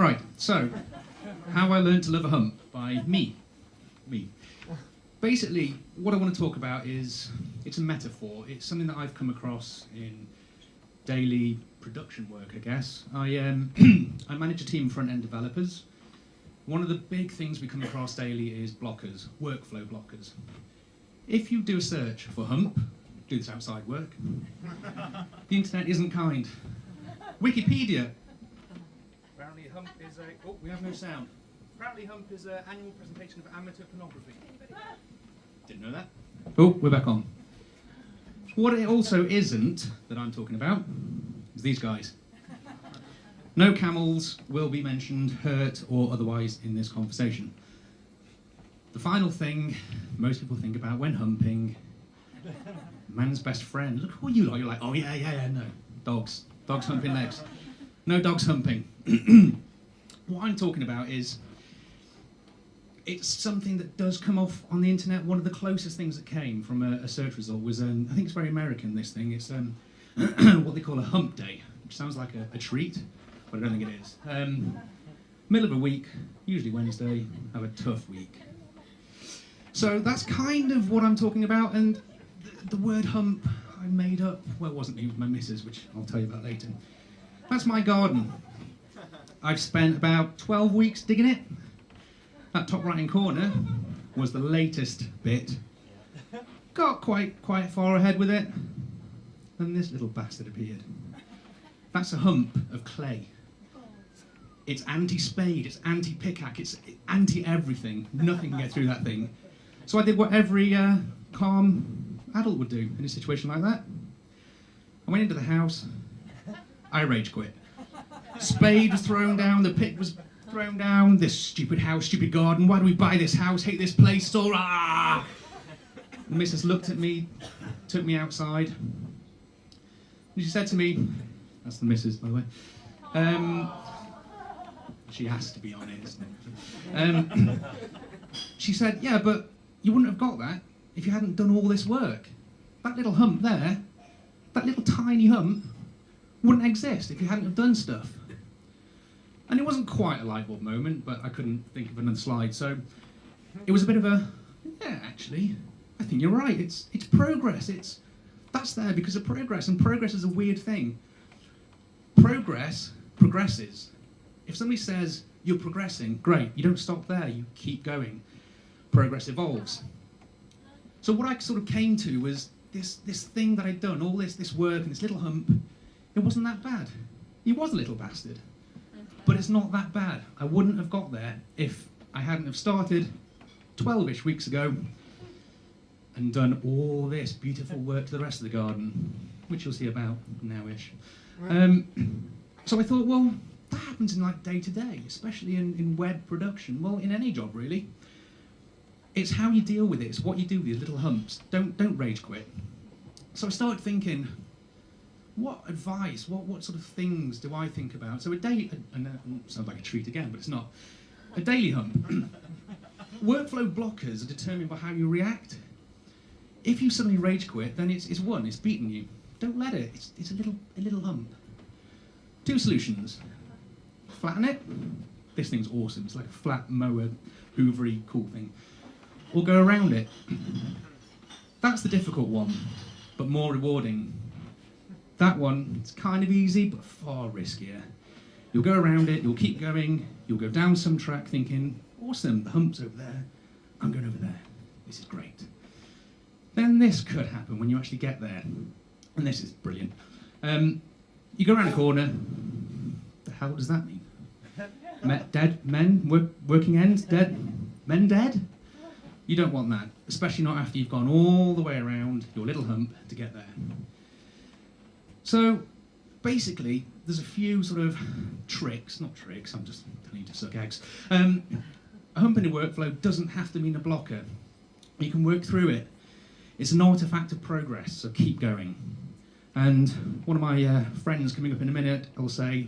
Right, so, How I Learned to Love a Hump by me. Basically, what I want to talk about is, it's a metaphor. It's something that I've come across in daily production work, I guess. I manage a team of front-end developers. One of the big things we come across daily is blockers, workflow blockers. If you do a search for hump, do this outside work, the internet isn't kind. Wikipedia. Apparently hump is a... Oh, we have no sound. Apparently hump is an annual presentation of amateur pornography. Didn't know that. Oh, we're back on. What it also isn't, that I'm talking about, is these guys. No camels will be mentioned, hurt or otherwise in this conversation. The final thing most people think about when humping, man's best friend. Look who you are. You're like, oh yeah, no. Dogs. Dogs humping legs. No dogs humping. What I'm talking about is, it's something that does come off on the internet. One of the closest things that came from a search result was, I think it's very American, this thing. It's what they call a hump day, which sounds like a treat, but I don't think it is. Middle of a week, usually Wednesday, have a tough week. So that's kind of what I'm talking about, and the word hump I made up. Well, it wasn't me, it was my missus, which I'll tell you about later. That's my garden. I've spent about 12 weeks digging it. That top right-hand corner was the latest bit. Got quite far ahead with it, and this little bastard appeared. That's a hump of clay. It's anti-spade, it's anti-pickaxe, it's anti-everything. Nothing can get through that thing. So I did what every calm adult would do in a situation like that. I went into the house, I rage quit. Spade was thrown down, the pick was thrown down, this stupid house, stupid garden, why do we buy this house, hate this place, it's all ah! The missus looked at me, took me outside, and she said to me, that's the missus, by the way, she has to be on it, isn't it? She said, yeah, but you wouldn't have got that if you hadn't done all this work. That little hump there, that little tiny hump, wouldn't exist if you hadn't have done stuff. And it wasn't quite a light bulb moment, but I couldn't think of another slide, so it was a bit of a, yeah, actually, I think you're right, it's progress, that's there because of progress, and progress is a weird thing. Progress progresses. If somebody says, you're progressing, great, you don't stop there, you keep going. Progress evolves. So what I sort of came to was this thing that I'd done, all this work and this little hump, it wasn't that bad. He was a little bastard. But it's not that bad. I wouldn't have got there if I hadn't have started 12-ish weeks ago and done all this beautiful work to the rest of the garden, which you'll see about now-ish. So I thought, well, that happens in like day-to-day, especially in web production. Well, in any job, really. It's how you deal with it. It's what you do with these little humps. Don't rage quit. So I started thinking, what advice, what sort of things do I think about? So a daily, sounds like a treat again, but it's not. A daily hump. Workflow blockers are determined by how you react. If you suddenly rage quit, then it's won, it's beaten you. Don't let it, it's a little hump. 2 solutions. Flatten it. This thing's awesome, it's like a flat mower, hoovery, cool thing. Or go around it. That's the difficult one, but more rewarding. That one, it's kind of easy, but far riskier. You'll go around it, you'll keep going, you'll go down some track thinking, awesome, the hump's over there, I'm going over there, this is great. Then this could happen when you actually get there, and this is brilliant. You go around a corner, the hell does that mean? Dead men, working ends, dead, men dead? You don't want that, especially not after you've gone all the way around your little hump to get there. So, basically, there's a few sort of tricks, not tricks, I'm just telling you to suck eggs. A hump in a workflow doesn't have to mean a blocker. You can work through it. It's an artifact of progress, so keep going. And one of my friends coming up in a minute will say,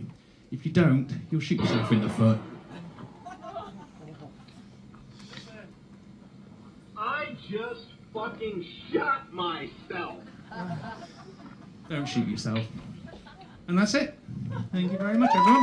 if you don't, you'll shoot yourself in the foot. I just fucking shot myself. Don't shoot yourself. And that's it. Thank you very much, everyone.